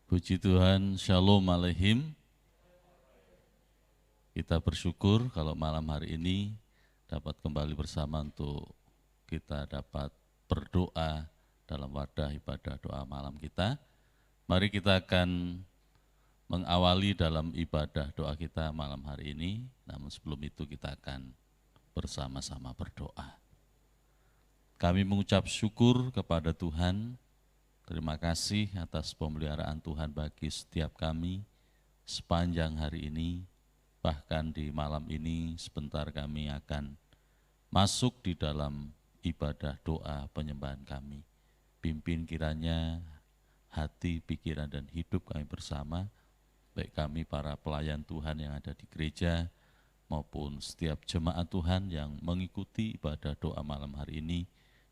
Puji Tuhan, Shalom Aleihim. Kita bersyukur kalau malam hari ini dapat kembali bersama untuk kita dapat berdoa dalam wadah ibadah doa malam kita. Mari kita akan mengawali dalam ibadah doa kita malam hari ini, namun sebelum itu kita akan bersama-sama berdoa. Kami mengucap syukur kepada Tuhan. Terima kasih atas pemeliharaan Tuhan bagi setiap kami sepanjang hari ini, bahkan di malam ini sebentar kami akan masuk di dalam ibadah doa penyembahan kami. Pimpin kiranya hati, pikiran, dan hidup kami bersama, baik kami para pelayan Tuhan yang ada di gereja, maupun setiap jemaat Tuhan yang mengikuti ibadah doa malam hari ini,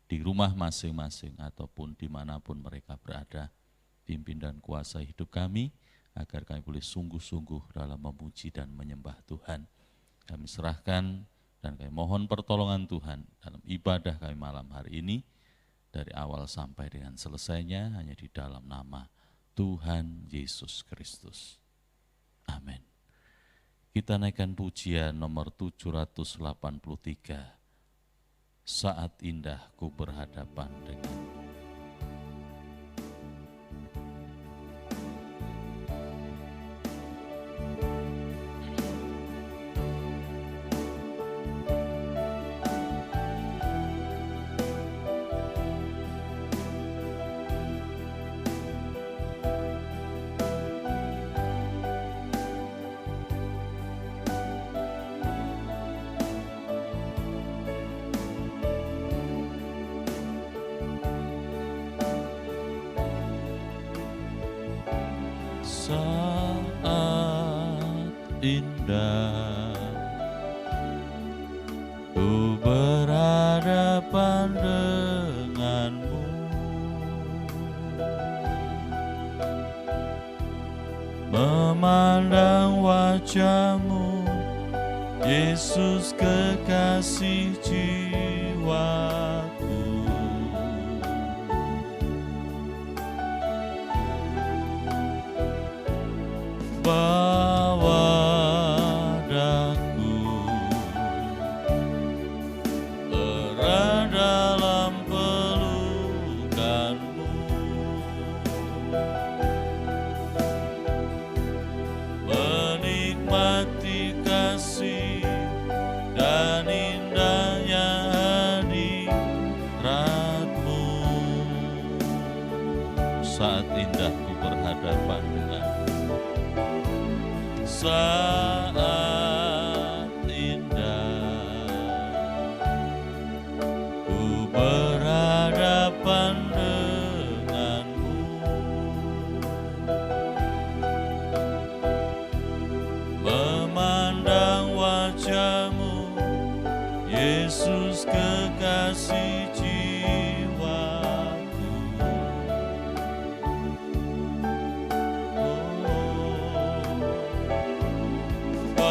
di rumah masing-masing ataupun dimanapun mereka berada. Pimpin dan kuasai hidup kami, agar kami boleh sungguh-sungguh dalam memuji dan menyembah Tuhan. Kami serahkan dan kami mohon pertolongan Tuhan dalam ibadah kami malam hari ini, dari awal sampai dengan selesainya hanya di dalam nama Tuhan Yesus Kristus. Amin. Kita naikkan pujian nomor 783. Saat indah ku berhadapan denganmu. Saat indah ku berhadapan denganmu, memandang wajahmu, Yesus kekasih jiwaku. Bawa daku erat dalam pelukanmu, menikmati kasih dan indahnya hadiratmu. Saat indah ku berhadapan denganmu. Saat indah ku berhadapan denganmu, memandang wajahmu, Yesus kekasih jiwaku. Oh,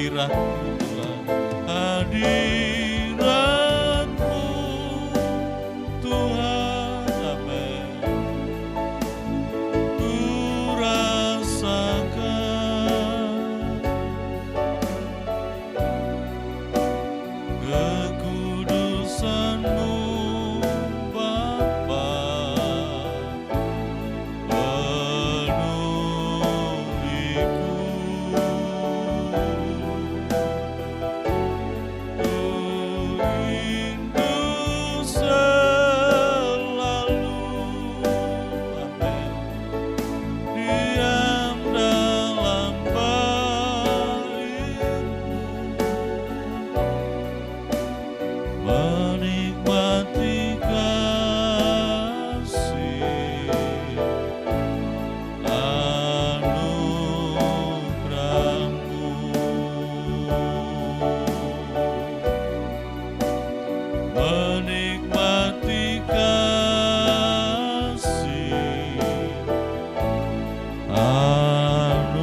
hadirat-Mu Tuhan, hadirat-Mu Tuhan, amin. Ku rasakan kekudusan-Mu Bapa, penuhiku. Ku rindu selalu, amin, diam dalam bait-Mu, menikmati kasih anugerah-Mu, menikmati kasih anugerah-Mu.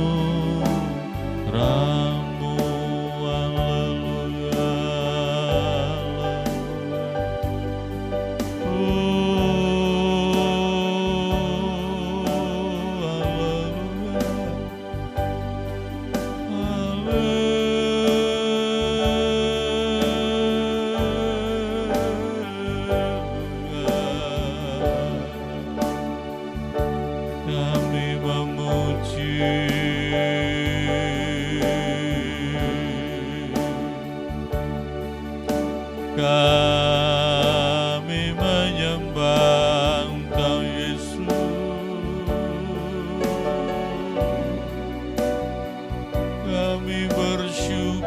Haleluya, kami memuji, kami menyembah Engkau Yesus, kami bersyukur,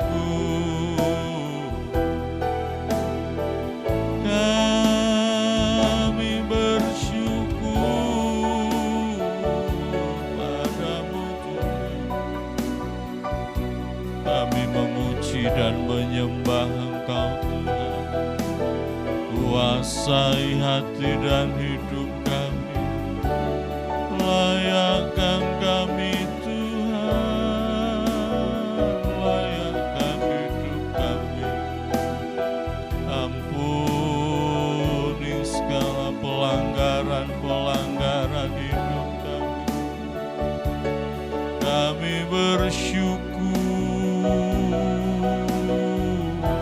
kami bersyukur padamu Tuhan. Kami memuji dan menyembah Engkau Tuhan, kuasai hati dan hidup kami, layakkan kami Tuhan, layakkan hidup kami, ampuni segala pelanggaran-pelanggaran hidup kami. Kami bersyukur,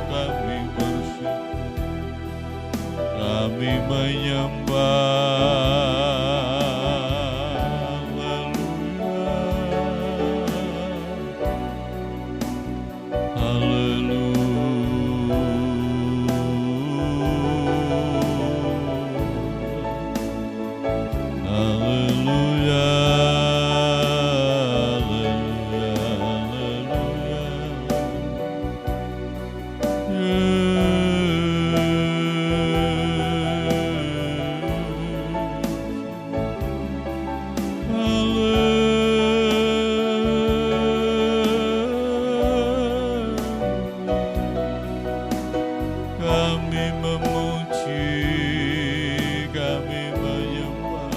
kami bersyukur, kami menyembah. Kami memuji, kami menyembah,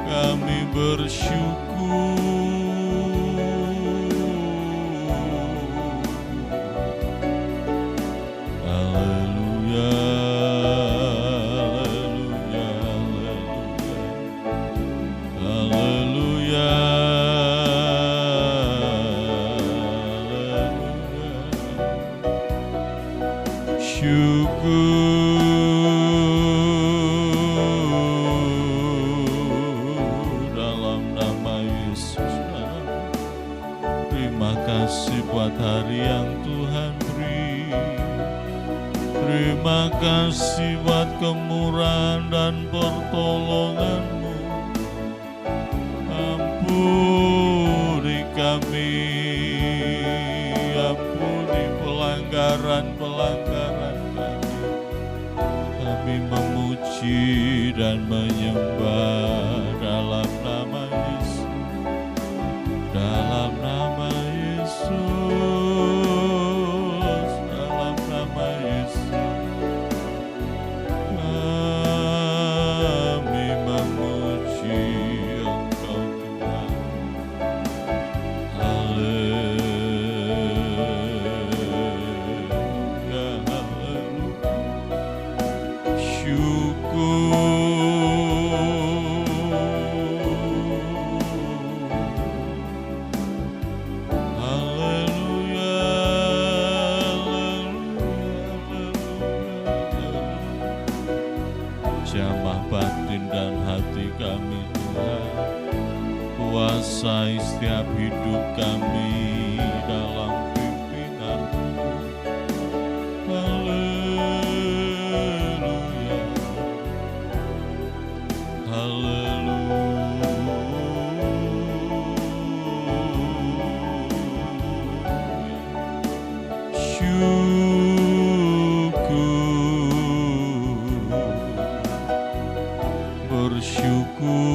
kami bersyukur. Haleluya, haleluya, haleluya, haleluya, haleluya. Syukur dalam nama Yesus. Terima kasih buat hari yang Tuhan beri. Terima kasih buat kemurahan dan pertolongan-Mu. Ampuni kami, ampuni pelanggaran-pelanggaran kami. Kami memuji dan menyembah dalam nama Yesus, dalam nama Yesus, dalam nama Yesus. Kami memuji Engkau Tuhan. Haleluya. jamah batin dan hati kami Tuhan. Kuasai setiap hidup kami dalam pimpinan. Haleluya, haleluya. Bersyukur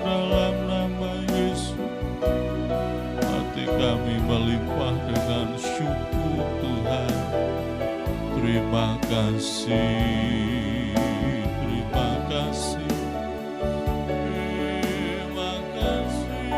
dalam nama Yesus. Hati kami melimpah dengan syukur Tuhan. Terima kasih, terima kasih, terima kasih.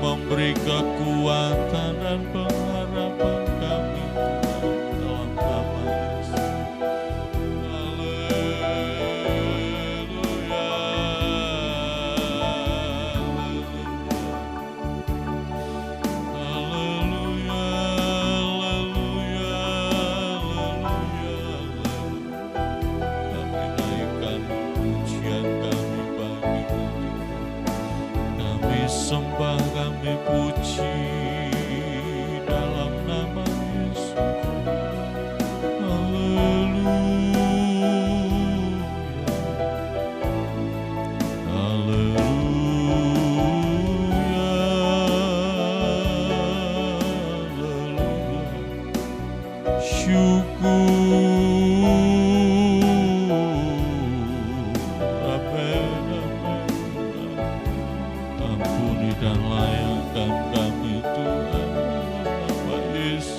Memberi kekuatan dan pengharapan kami dalam nama Yesus. Haleluya, haleluya, haleluya, haleluya. Kami naikkan pujian kami bagi-Mu. dan layakkan kami Tuhan, nama Yesus.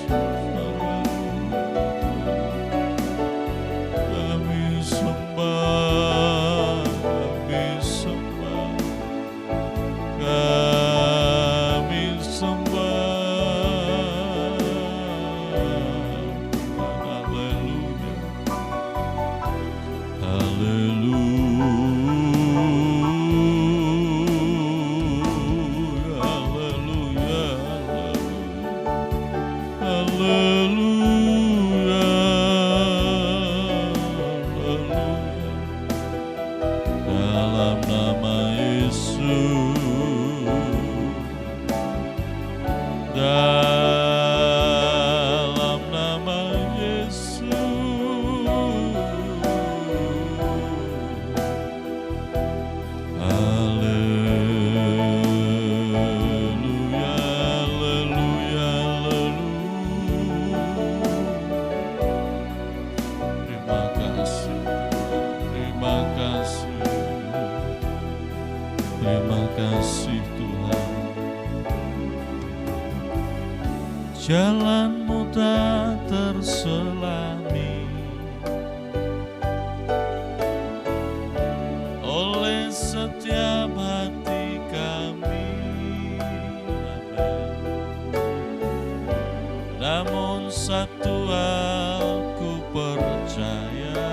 Kami sembah, kami sembah, kami sembah. Haleluya, haleluya, haleluya, haleluya, haleluya. Dalam nama Yesus, dalam nama Yesus. Haleluya, haleluya, haleluya. Terima kasih, terima kasih, terima kasih Tuhan. Jalanmu tak terselami oleh setiap hati kami. Amin. Namun satu hal ku percaya,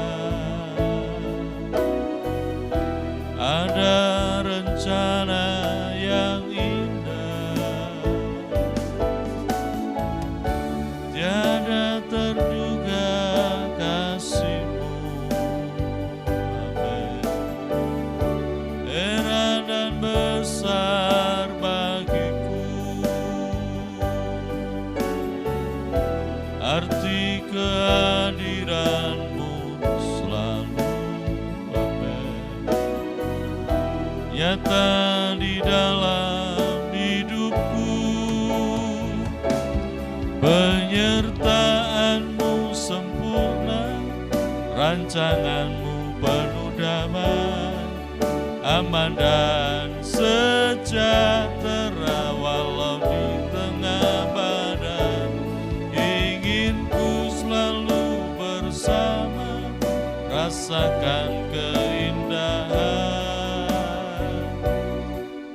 ada rencana yang indah, tiada terduga kasih-Mu. Amin. Heran dan besar bagiku arti kehadiran-Mu selalu. Amin. Nyata di dalam hidupku, penyertaan-Mu sempurna, rancangan-Mu penuh damai, aman dan sejahtera walau di tengah badai. Ingin ku selalu bersama, rasakan keindahan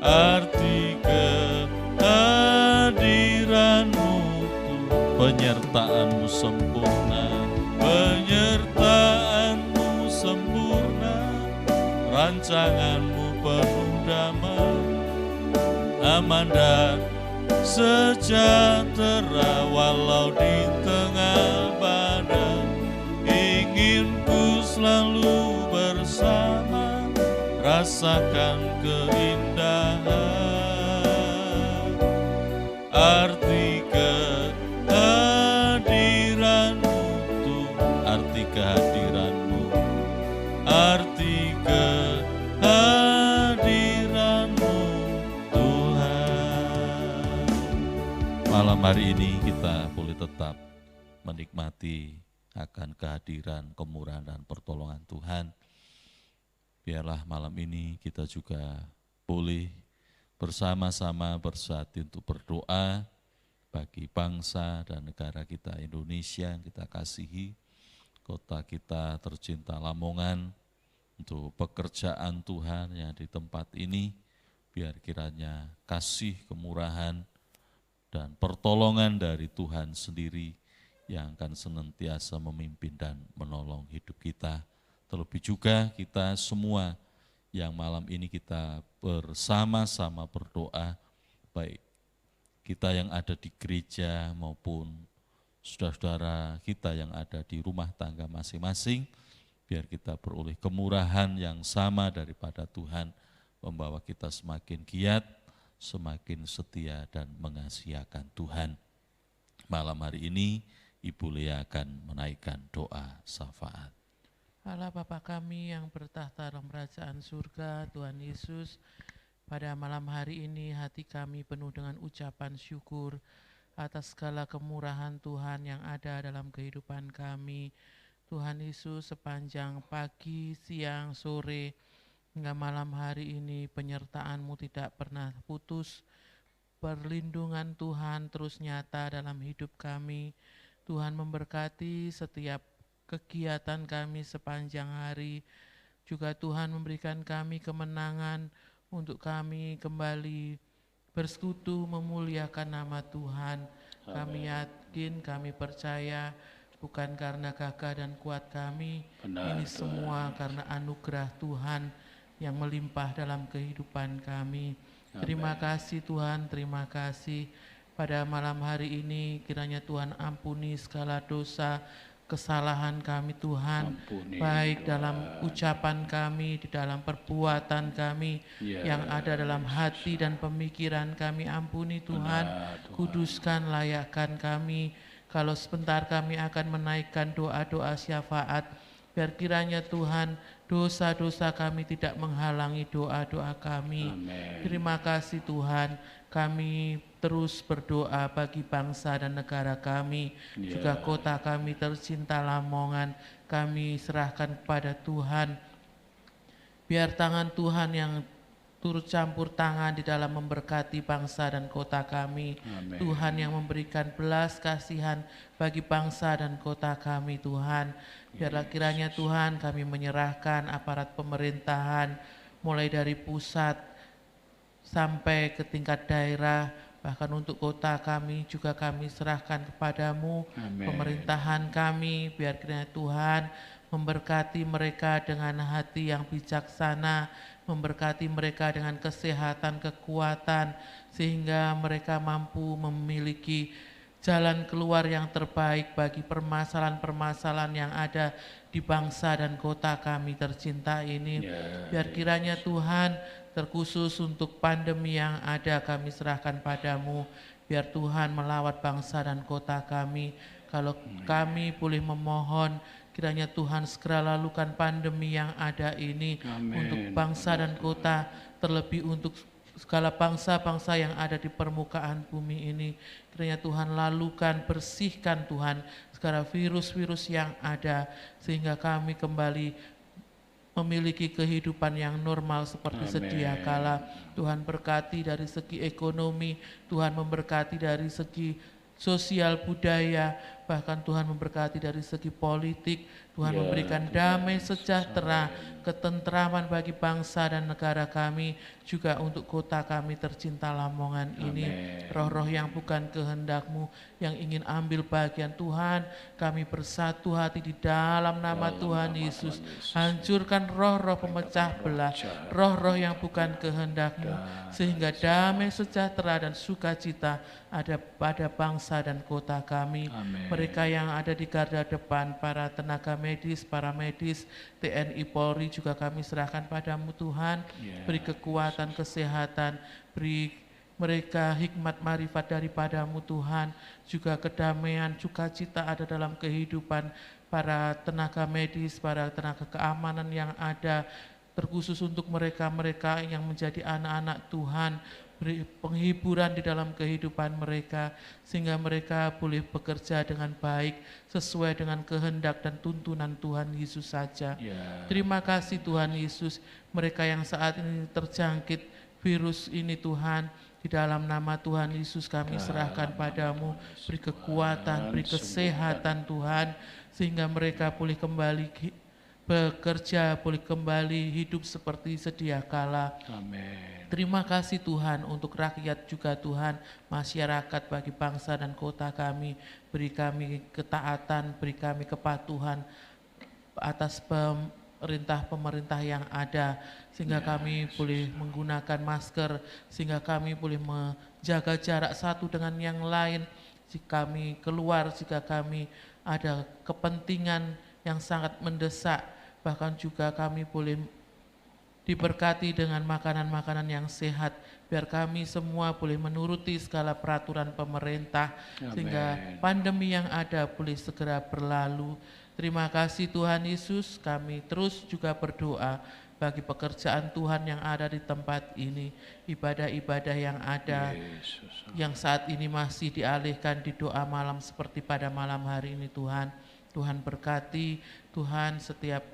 arti kehadiran-Mu. Penyertaan-Mu sempurna, penyertaan-Mu sempurna, rancangan-Mu penuh damai, aman dan sejahtera walau di tengah badai. Ingin ku selalu bersama, rasakan keindahan arti kehadiran-Mu Tuhan, arti kehadiran-Mu, arti kehadiran-Mu Tuhan. Malam hari ini kita boleh tetap menikmati akan kehadiran, kemurahan dan pertolongan Tuhan. Biarlah malam ini kita juga boleh bersama-sama bersatu untuk berdoa bagi bangsa dan negara kita Indonesia yang kita kasihi, kota kita tercinta Lamongan, untuk pekerjaan Tuhan yang di tempat ini, biar kiranya kasih, kemurahan, dan pertolongan dari Tuhan sendiri yang akan senantiasa memimpin dan menolong hidup kita. Terlebih juga kita semua yang malam ini kita bersama-sama berdoa, baik kita yang ada di gereja maupun saudara-saudara kita yang ada di rumah tangga masing-masing, biar kita beroleh kemurahan yang sama daripada Tuhan, membawa kita semakin giat, semakin setia dan mengasihi akan Tuhan. Malam hari ini Ibu Lea akan menaikkan doa syafaat. Allah Bapa kami yang bertahta dalam kerajaan surga, Tuhan Yesus, pada malam hari ini hati kami penuh dengan ucapan syukur atas segala kemurahan Tuhan yang ada dalam kehidupan kami. Tuhan Yesus, sepanjang pagi, siang, sore, hingga malam hari ini penyertaan-Mu tidak pernah putus. Perlindungan Tuhan terus nyata dalam hidup kami. Tuhan memberkati setiap kegiatan kami sepanjang hari. Juga Tuhan memberikan kami kemenangan untuk kami kembali bersekutu memuliakan nama Tuhan. Kami yakin, kami percaya bukan karena gagah dan kuat kami. Benar, Ini Tuhan. semua karena anugerah Tuhan yang melimpah dalam kehidupan kami. Terima kasih Tuhan, terima kasih. Pada malam hari ini kiranya Tuhan ampuni segala dosa, kesalahan kami Tuhan, Ampuni, baik Tuhan. dalam ucapan kami, di dalam perbuatan kami, Ya, yang ada dalam hati dan pemikiran kami. Ampuni Tuhan, Benar, Tuhan. kuduskan, layakkan kami. Kalau sebentar kami akan menaikkan doa-doa syafaat, biar kiranya Tuhan dosa-dosa kami tidak menghalangi doa-doa kami. Amin. Terima kasih Tuhan, kami terus berdoa bagi bangsa dan negara kami, Ya. juga kota kami tercinta Lamongan, kami serahkan kepada Tuhan. Biar tangan Tuhan yang turut campur tangan di dalam memberkati bangsa dan kota kami. Amin. Tuhan yang memberikan belas kasihan bagi bangsa dan kota kami Tuhan. Biarlah kiranya Tuhan kami menyerahkan aparat pemerintahan mulai dari pusat sampai ke tingkat daerah, bahkan untuk kota kami juga kami serahkan kepadamu. Amin. Pemerintahan kami, biar kiranya Tuhan memberkati mereka dengan hati yang bijaksana, memberkati mereka dengan kesehatan, kekuatan, sehingga mereka mampu memiliki jalan keluar yang terbaik bagi permasalahan-permasalahan yang ada di bangsa dan kota kami tercinta ini. Ya, Biar kiranya Tuhan, terkhusus untuk pandemi yang ada kami serahkan padamu. Biar Tuhan melawat bangsa dan kota kami. Kalau kami boleh memohon, kiranya Tuhan segera lalukan pandemi yang ada ini. Amin. Untuk bangsa dan kota, terlebih untuk segala bangsa-bangsa yang ada di permukaan bumi ini. Kiranya Tuhan lalukan, bersihkan Tuhan segala virus-virus yang ada, sehingga kami kembali memiliki kehidupan yang normal seperti Amin. sedia kala. Tuhan berkati dari segi ekonomi, Tuhan memberkati dari segi sosial budaya, bahkan Tuhan memberkati dari segi politik. Tuhan Ya, memberikan Tuhan. damai sejahtera, ketentraman bagi bangsa dan negara kami, juga untuk kota kami tercinta Lamongan ini. Amin. Roh-roh yang bukan kehendak-Mu yang ingin ambil bagian Tuhan, kami bersatu hati di dalam nama Dalam Tuhan nama Yesus. Tuhan Yesus. Hancurkan roh-roh pemecah belah, roh-roh yang bukan kehendak-Mu, sehingga damai sejahtera dan sukacita ada pada bangsa dan kota kami. Amin. Mereka yang ada di garda depan, para tenaga medis, para medis, TNI, Polri juga kami serahkan padamu Tuhan. Ya. Beri kekuatan, kesehatan, beri mereka hikmat marifat daripadamu Tuhan. Juga kedamaian, sukacita ada dalam kehidupan para tenaga medis, para tenaga keamanan yang ada, terkhusus untuk mereka-mereka yang menjadi anak-anak Tuhan. Beri penghiburan di dalam kehidupan mereka, sehingga mereka boleh bekerja dengan baik sesuai dengan kehendak dan tuntunan Tuhan Yesus saja. Ya. Terima kasih Tuhan Yesus, mereka yang saat ini terjangkit virus ini Tuhan, di dalam nama Tuhan Yesus kami serahkan padamu. Beri kekuatan, beri kesehatan Tuhan, sehingga mereka boleh kembali bekerja, boleh kembali hidup seperti sedia kala. Amin. Terima kasih Tuhan untuk rakyat juga Tuhan, masyarakat bagi bangsa dan kota kami. Beri kami ketaatan, beri kami kepatuhan atas pemerintah yang ada, sehingga kami boleh menggunakan masker, sehingga kami boleh menjaga jarak satu dengan yang lain. Jika kami keluar, jika kami ada kepentingan yang sangat mendesak, bahkan juga kami boleh diberkati dengan makanan-makanan yang sehat, biar kami semua boleh menuruti segala peraturan pemerintah, sehingga pandemi yang ada boleh segera berlalu. Terima kasih Tuhan Yesus, kami terus juga berdoa bagi pekerjaan Tuhan yang ada di tempat ini, ibadah-ibadah yang ada, Yesus. yang saat ini masih dialihkan di doa malam seperti pada malam hari ini Tuhan. Tuhan berkati, Tuhan setiap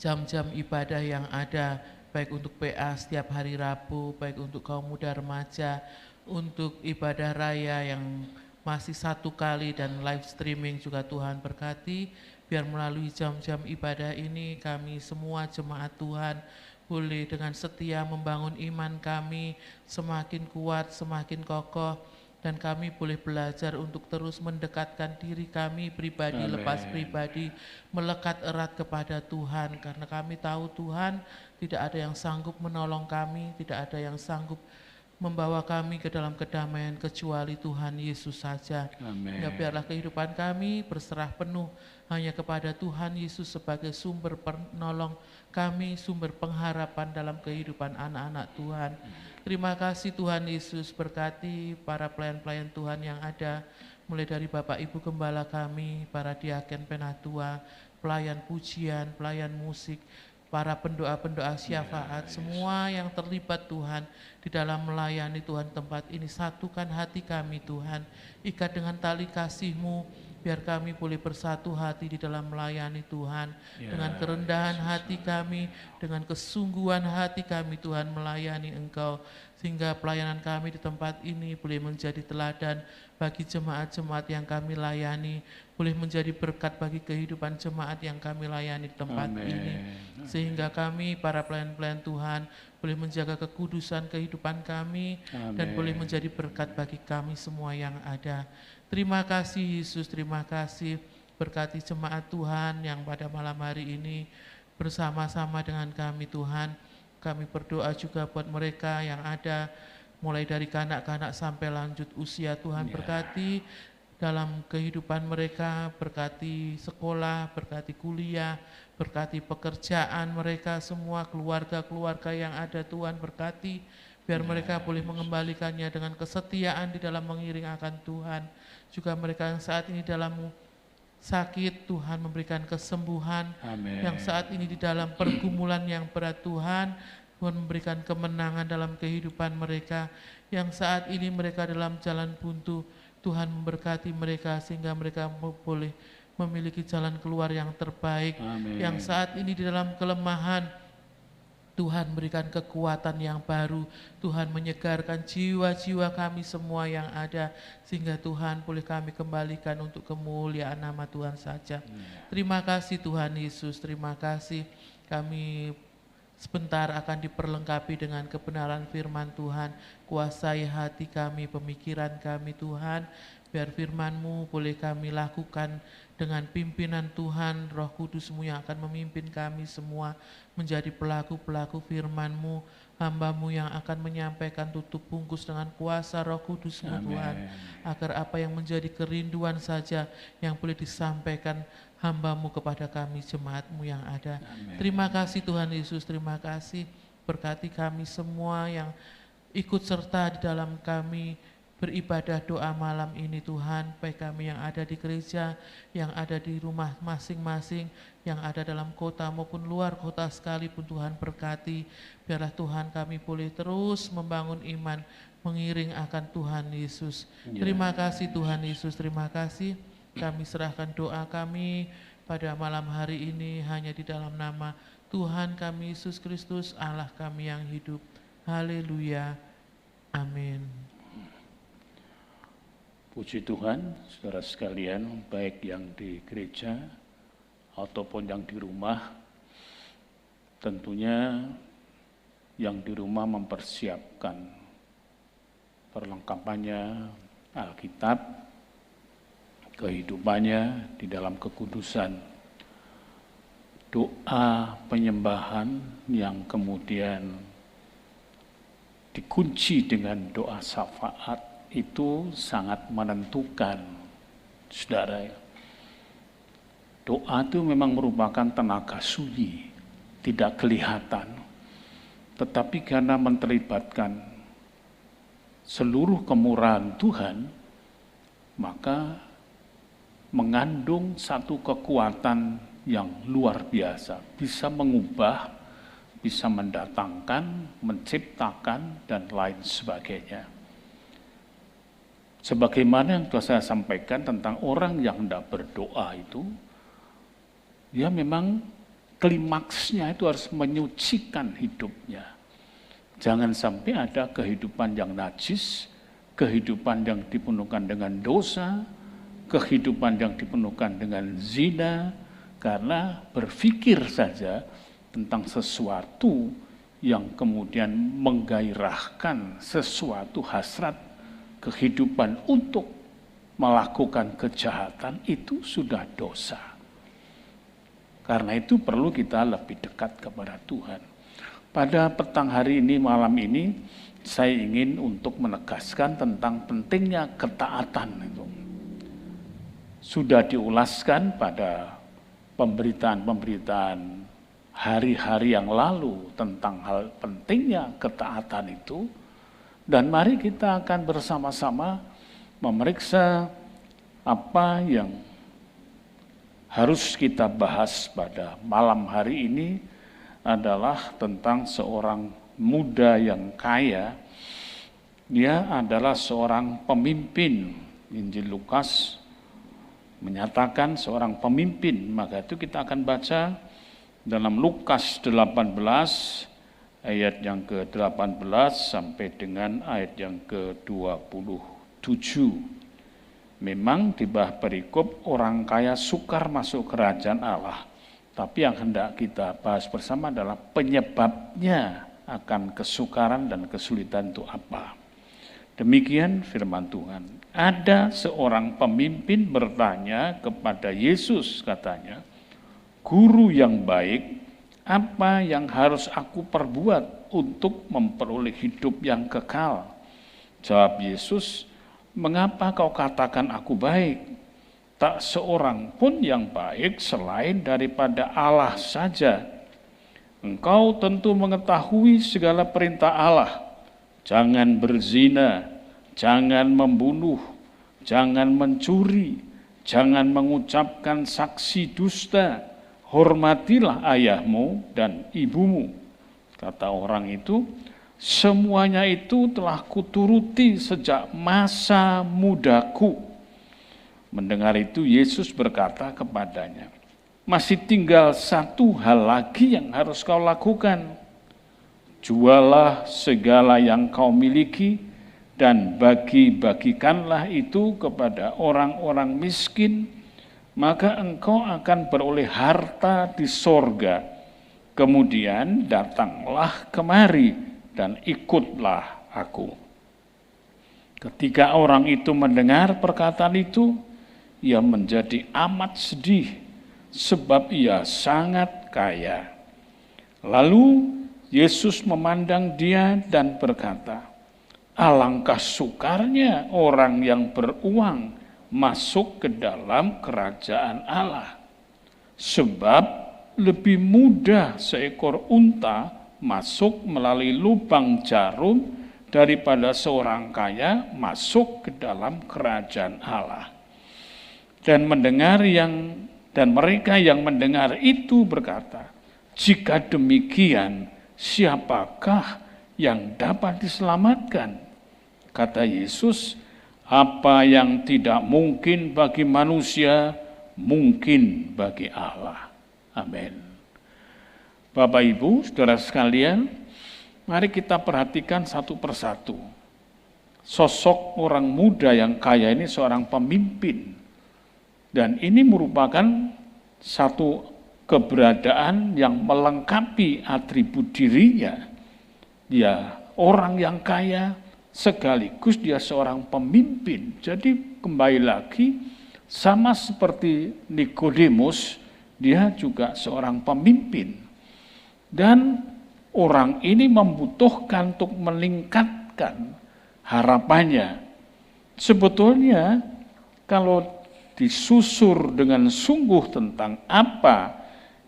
jam-jam ibadah yang ada, baik untuk PA setiap hari Rabu, baik untuk kaum muda remaja, untuk ibadah raya yang masih 1 kali dan live streaming juga Tuhan berkati, biar melalui jam-jam ibadah ini kami semua jemaat Tuhan boleh dengan setia membangun iman kami semakin kuat, semakin kokoh, dan kami boleh belajar untuk terus mendekatkan diri kami pribadi lepas pribadi, melekat erat kepada Tuhan, karena kami tahu Tuhan tidak ada yang sanggup menolong kami, tidak ada yang sanggup membawa kami ke dalam kedamaian kecuali Tuhan Yesus saja. Ya, biarlah kehidupan kami berserah penuh hanya kepada Tuhan Yesus sebagai sumber penolong kami, sumber pengharapan dalam kehidupan anak-anak Tuhan. Terima kasih Tuhan Yesus, berkati para pelayan-pelayan Tuhan yang ada, mulai dari Bapak Ibu Gembala kami, para diaken penatua, pelayan pujian, pelayan musik, para pendoa-pendoa syafaat, semua yang terlibat Tuhan di dalam melayani Tuhan tempat ini. Satukan hati kami Tuhan, ikat dengan tali kasih-Mu, biar kami boleh bersatu hati di dalam melayani Tuhan, dengan kerendahan hati kami, dengan kesungguhan hati kami Tuhan melayani Engkau, sehingga pelayanan kami di tempat ini boleh menjadi teladan bagi jemaat-jemaat yang kami layani, boleh menjadi berkat bagi kehidupan jemaat yang kami layani di tempat ini, sehingga kami para pelayan-pelayan Tuhan boleh menjaga kekudusan kehidupan kami, dan boleh menjadi berkat bagi kami semua yang ada. Terima kasih Yesus, terima kasih, berkati jemaat Tuhan yang pada malam hari ini bersama-sama dengan kami Tuhan. Kami berdoa juga buat mereka yang ada, mulai dari kanak-kanak sampai lanjut usia. Tuhan berkati dalam kehidupan mereka, berkati sekolah, berkati kuliah, berkati pekerjaan mereka semua, keluarga-keluarga yang ada Tuhan berkati, biar mereka boleh mengembalikannya dengan kesetiaan di dalam mengiring akan Tuhan. Juga mereka yang saat ini dalam sakit, Tuhan memberikan kesembuhan. Yang saat ini di dalam pergumulan yang berat, Tuhan memberikan kemenangan dalam kehidupan mereka. Yang saat ini mereka dalam jalan buntu, Tuhan memberkati mereka sehingga mereka boleh memiliki jalan keluar yang terbaik. Yang saat ini di dalam kelemahan, Tuhan berikan kekuatan yang baru, Tuhan menyegarkan jiwa-jiwa kami semua yang ada, sehingga Tuhan boleh kami kembalikan untuk kemuliaan nama Tuhan saja. Terima kasih Tuhan Yesus, terima kasih. Kami sebentar akan diperlengkapi dengan kebenaran firman Tuhan. Kuasai hati kami, pemikiran kami Tuhan, biar firman-Mu boleh kami lakukan dengan pimpinan Tuhan, Roh Kudus-Mu yang akan memimpin kami semua menjadi pelaku-pelaku firman-Mu, hamba-Mu yang akan menyampaikan tutup bungkus dengan kuasa Roh Kudus-Mu Tuhan, agar apa yang menjadi kerinduan saja yang boleh disampaikan hamba-Mu kepada kami jemaat-Mu yang ada. Terima kasih Tuhan Yesus, terima kasih, berkati kami semua yang ikut serta di dalam kami beribadah doa malam ini Tuhan, baik kami yang ada di gereja, yang ada di rumah masing-masing, yang ada dalam kota maupun luar kota sekalipun Tuhan berkati. Biarlah Tuhan kami boleh terus membangun iman, mengiring akan Tuhan Yesus. Terima kasih Tuhan Yesus, terima kasih. Kami serahkan doa kami pada malam hari ini hanya di dalam nama Tuhan kami Yesus Kristus, Allah kami yang hidup. Haleluya. Amin. Puji Tuhan, saudara sekalian, baik yang di gereja ataupun yang di rumah. Tentunya yang di rumah mempersiapkan perlengkapannya Alkitab, kehidupannya di dalam kekudusan, doa penyembahan yang kemudian dikunci dengan doa syafaat, itu sangat menentukan, saudara. Doa itu memang merupakan tenaga sunyi, tidak kelihatan. Tetapi karena menterlibatkan seluruh kemurahan Tuhan, maka mengandung satu kekuatan yang luar biasa, bisa mengubah, bisa mendatangkan, menciptakan, dan lain sebagainya. Sebagaimana yang telah saya sampaikan tentang orang yang tidak berdoa itu, dia memang klimaksnya itu harus menyucikan hidupnya. Jangan sampai ada kehidupan yang najis, kehidupan yang dipenuhkan dengan dosa, kehidupan yang dipenuhkan dengan zina, karena berpikir saja tentang sesuatu yang kemudian menggairahkan sesuatu hasrat kehidupan untuk melakukan kejahatan, itu sudah dosa. Karena itu perlu kita lebih dekat kepada Tuhan. Pada petang hari ini, malam ini, saya ingin untuk menegaskan tentang pentingnya ketaatan itu. Sudah diulaskan pada pemberitaan-pemberitaan hari-hari yang lalu tentang hal pentingnya ketaatan itu. Dan mari kita akan bersama-sama memeriksa apa yang harus kita bahas pada malam hari ini adalah tentang seorang muda yang kaya. Dia adalah seorang pemimpin. Injil Lukas menyatakan seorang pemimpin, maka itu kita akan baca dalam Lukas 18 ayat yang ke-18 sampai dengan ayat yang ke-27. Memang di bawah perikop orang kaya sukar masuk kerajaan Allah, tapi yang hendak kita bahas bersama adalah penyebabnya akan kesukaran dan kesulitan itu apa. Demikian firman Tuhan. Ada seorang pemimpin bertanya kepada Yesus, katanya, "Guru yang baik, apa yang harus aku perbuat untuk memperoleh hidup yang kekal?" Jawab Yesus, "Mengapa kau katakan aku baik? Tak seorang pun yang baik selain daripada Allah saja. Engkau tentu mengetahui segala perintah Allah. Jangan berzina, jangan membunuh, jangan mencuri, jangan mengucapkan saksi dusta, hormatilah ayahmu dan ibumu." Kata orang itu, "Semuanya itu telah kuturuti sejak masa mudaku." Mendengar itu Yesus berkata kepadanya, "Masih tinggal satu hal lagi yang harus kau lakukan. Jualah segala yang kau miliki dan bagi-bagikanlah itu kepada orang-orang miskin, maka engkau akan beroleh harta di sorga. Kemudian datanglah kemari dan ikutlah aku." Ketika orang itu mendengar perkataan itu, ia menjadi amat sedih, sebab ia sangat kaya. Lalu Yesus memandang dia dan berkata, "Alangkah sukarnya orang yang beruang masuk ke dalam kerajaan Allah. Sebab lebih mudah seekor unta masuk melalui lubang jarum daripada seorang kaya masuk ke dalam kerajaan Allah." Dan mereka yang mendengar itu berkata, "Jika demikian, siapakah yang dapat diselamatkan?" Kata Yesus, "Apa yang tidak mungkin bagi manusia, mungkin bagi Allah." Amin. Bapak Ibu, saudara sekalian, mari kita perhatikan satu persatu. Sosok orang muda yang kaya ini seorang pemimpin. Dan ini merupakan satu keberadaan yang melengkapi atribut dirinya. Dia orang yang kaya, sekaligus dia seorang pemimpin. Jadi kembali lagi, sama seperti Nikodemus, dia juga seorang pemimpin. Dan orang ini membutuhkan untuk meningkatkan harapannya. Sebetulnya kalau disusur dengan sungguh tentang apa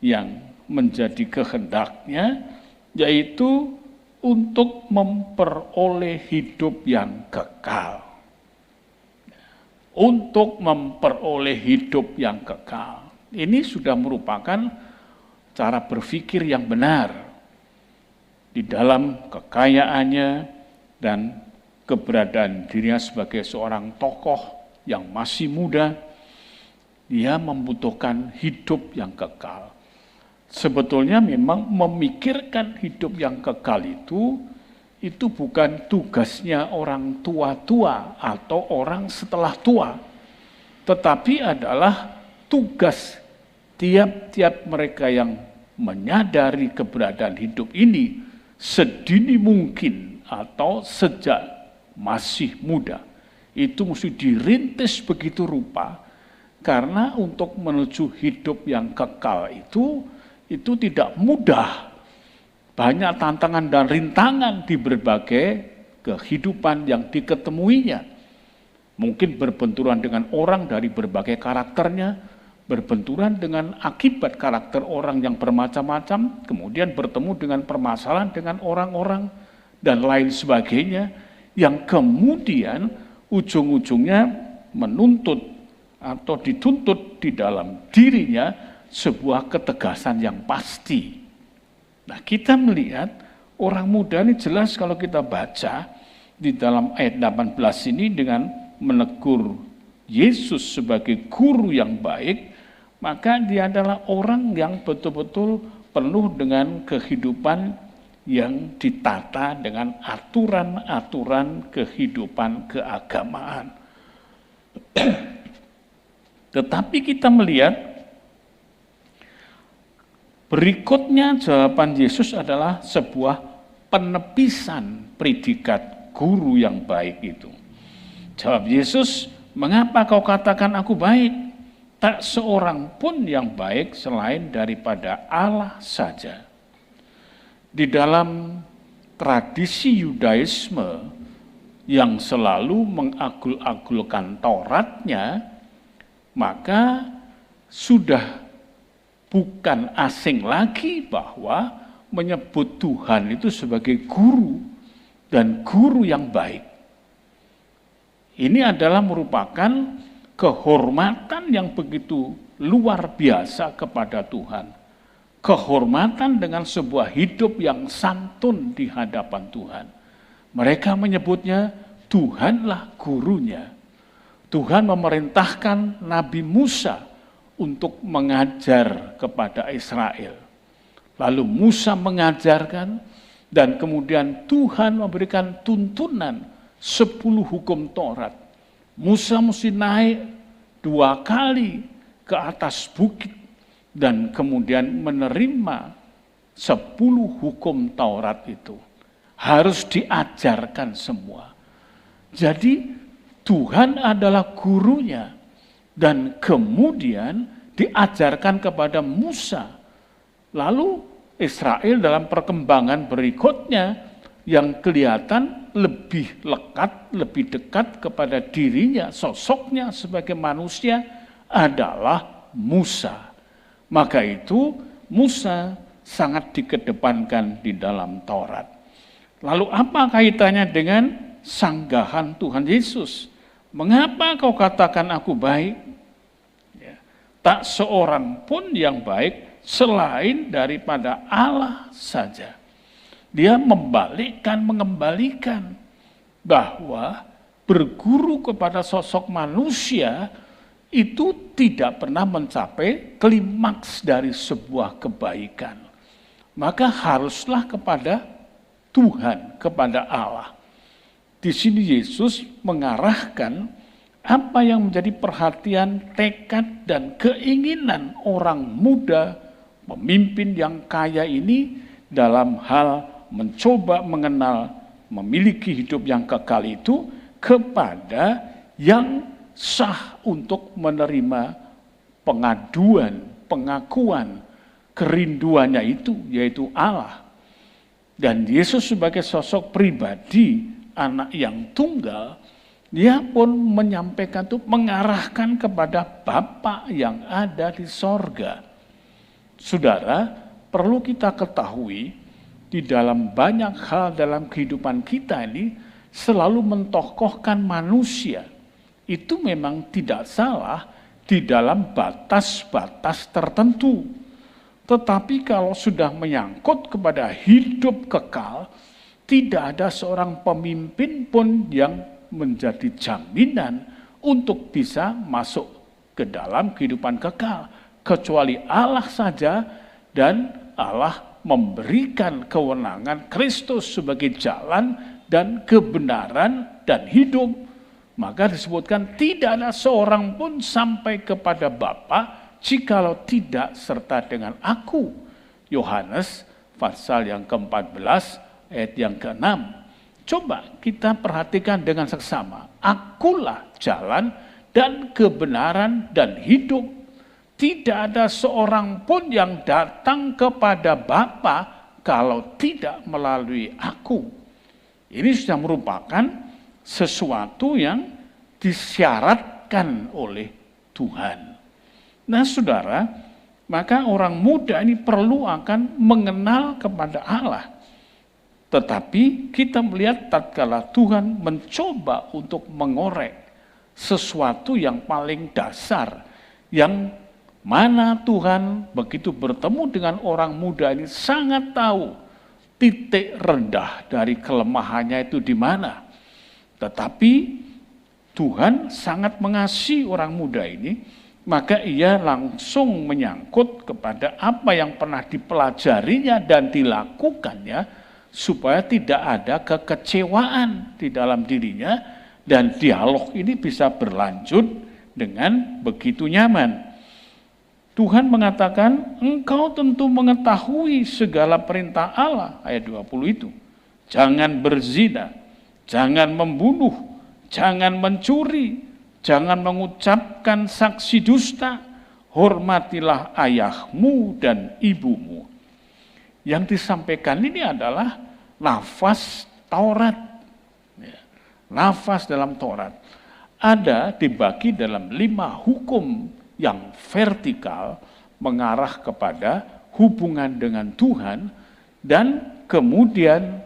yang menjadi kehendaknya, yaitu untuk memperoleh hidup yang kekal. Untuk memperoleh hidup yang kekal. Ini sudah merupakan cara berpikir yang benar di dalam kekayaannya dan keberadaan dirinya sebagai seorang tokoh yang masih muda. Dia membutuhkan hidup yang kekal. sebetulnya memang memikirkan hidup yang kekal itu bukan tugasnya orang tua-tua atau orang setelah tua, tetapi adalah tugas tiap-tiap mereka yang menyadari keberadaan hidup ini sedini mungkin atau sejak masih muda. Itu mesti dirintis begitu rupa, karena untuk menuju hidup yang kekal itu tidak mudah. Banyak tantangan dan rintangan di berbagai kehidupan yang diketemuinya. Mungkin berbenturan dengan orang dari berbagai karakternya, berbenturan dengan akibat karakter orang yang bermacam-macam, kemudian bertemu dengan permasalahan dengan orang-orang, dan lain sebagainya, yang kemudian ujung-ujungnya menuntut atau dituntut di dalam dirinya sebuah ketegasan yang pasti. Nah, kita melihat orang muda ini jelas kalau kita baca di dalam ayat 18 ini dengan menegur Yesus sebagai guru yang baik, maka dia adalah orang yang betul-betul penuh dengan kehidupan yang ditata dengan aturan-aturan kehidupan keagamaan. Tetapi kita melihat berikutnya jawaban Yesus adalah sebuah penepisan predikat guru yang baik itu. Jawab Yesus, "Mengapa kau katakan aku baik? Tak seorang pun yang baik selain daripada Allah saja." Di dalam tradisi Yudaisme yang selalu mengagul-agulkan Tauratnya, maka sudah bukan asing lagi bahwa menyebut Tuhan itu sebagai guru dan guru yang baik. Ini adalah merupakan kehormatan yang begitu luar biasa kepada Tuhan. Kehormatan dengan sebuah hidup yang santun di hadapan Tuhan. Mereka menyebutnya Tuhanlah gurunya. Tuhan memerintahkan Nabi Musa untuk mengajar kepada Israel. Lalu Musa mengajarkan, dan kemudian Tuhan memberikan tuntunan 10 hukum Taurat. Musa mesti naik 2 kali ke atas bukit dan kemudian menerima 10 hukum Taurat itu. Harus diajarkan semua. Jadi Tuhan adalah gurunya, dan kemudian diajarkan kepada Musa. Lalu Israel dalam perkembangan berikutnya yang kelihatan lebih lekat, lebih dekat kepada dirinya, sosoknya sebagai manusia adalah Musa. Maka itu Musa sangat dikedepankan di dalam Taurat. Lalu apa kaitannya dengan sanggahan Tuhan Yesus? Mengapa kau katakan aku baik? Ya, tak seorang pun yang baik selain daripada Allah saja. Dia mengembalikan bahwa berguru kepada sosok manusia itu tidak pernah mencapai klimaks dari sebuah kebaikan. Maka haruslah kepada Tuhan, kepada Allah. Di sini Yesus mengarahkan apa yang menjadi perhatian, tekad, dan keinginan orang muda, pemimpin yang kaya ini dalam hal mencoba mengenal, memiliki hidup yang kekal itu kepada yang sah untuk menerima pengaduan, pengakuan, kerinduannya itu, yaitu Allah. Dan Yesus sebagai sosok pribadi, anak yang tunggal, dia pun menyampaikan itu, mengarahkan kepada Bapa yang ada di sorga. Saudara, perlu kita ketahui, di dalam banyak hal dalam kehidupan kita ini, selalu mentokohkan manusia. Itu memang tidak salah di dalam batas-batas tertentu. Tetapi kalau sudah menyangkut kepada hidup kekal, tidak ada seorang pemimpin pun yang menjadi jaminan untuk bisa masuk ke dalam kehidupan kekal. Kecuali Allah saja dan Allah memberikan kewenangan Kristus sebagai jalan dan kebenaran dan hidup. Maka disebutkan tidak ada seorang pun sampai kepada Bapa jikalau tidak serta dengan aku. Yohanes pasal yang ke-14 ayat yang ke-6. Coba kita perhatikan dengan seksama. Akulah jalan dan kebenaran dan hidup. Tidak ada seorang pun yang datang kepada Bapa kalau tidak melalui aku. Ini sudah merupakan sesuatu yang disyaratkan oleh Tuhan. Nah saudara, maka orang muda ini perlu akan mengenal kepada Allah. Tetapi kita melihat tatkala Tuhan mencoba untuk mengorek sesuatu yang paling dasar, yang mana Tuhan begitu bertemu dengan orang muda ini sangat tahu titik rendah dari kelemahannya itu di mana. Tetapi Tuhan sangat mengasihi orang muda ini, maka ia langsung menyangkut kepada apa yang pernah dipelajarinya dan dilakukannya, supaya tidak ada kekecewaan di dalam dirinya, dan dialog ini bisa berlanjut dengan begitu nyaman. Tuhan mengatakan, engkau tentu mengetahui segala perintah Allah, ayat 20 itu. Jangan berzina, jangan membunuh, jangan mencuri, jangan mengucapkan saksi dusta, hormatilah ayahmu dan ibumu. Yang disampaikan ini adalah lafaz Taurat. Lafaz dalam Taurat. Ada dibagi dalam 5 hukum yang vertikal mengarah kepada hubungan dengan Tuhan, dan kemudian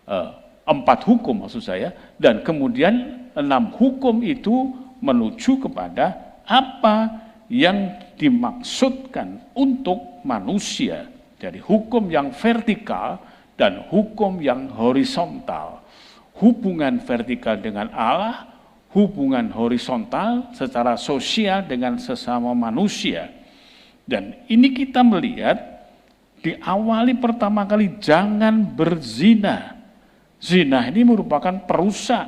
4 hukum maksud saya, dan kemudian 6 hukum itu menuju kepada apa yang dimaksudkan untuk manusia. Jadi hukum yang vertikal dan hukum yang horizontal. Hubungan vertikal dengan Allah, hubungan horizontal secara sosial dengan sesama manusia. Dan ini kita melihat diawali pertama kali jangan berzina. Zina ini merupakan perusak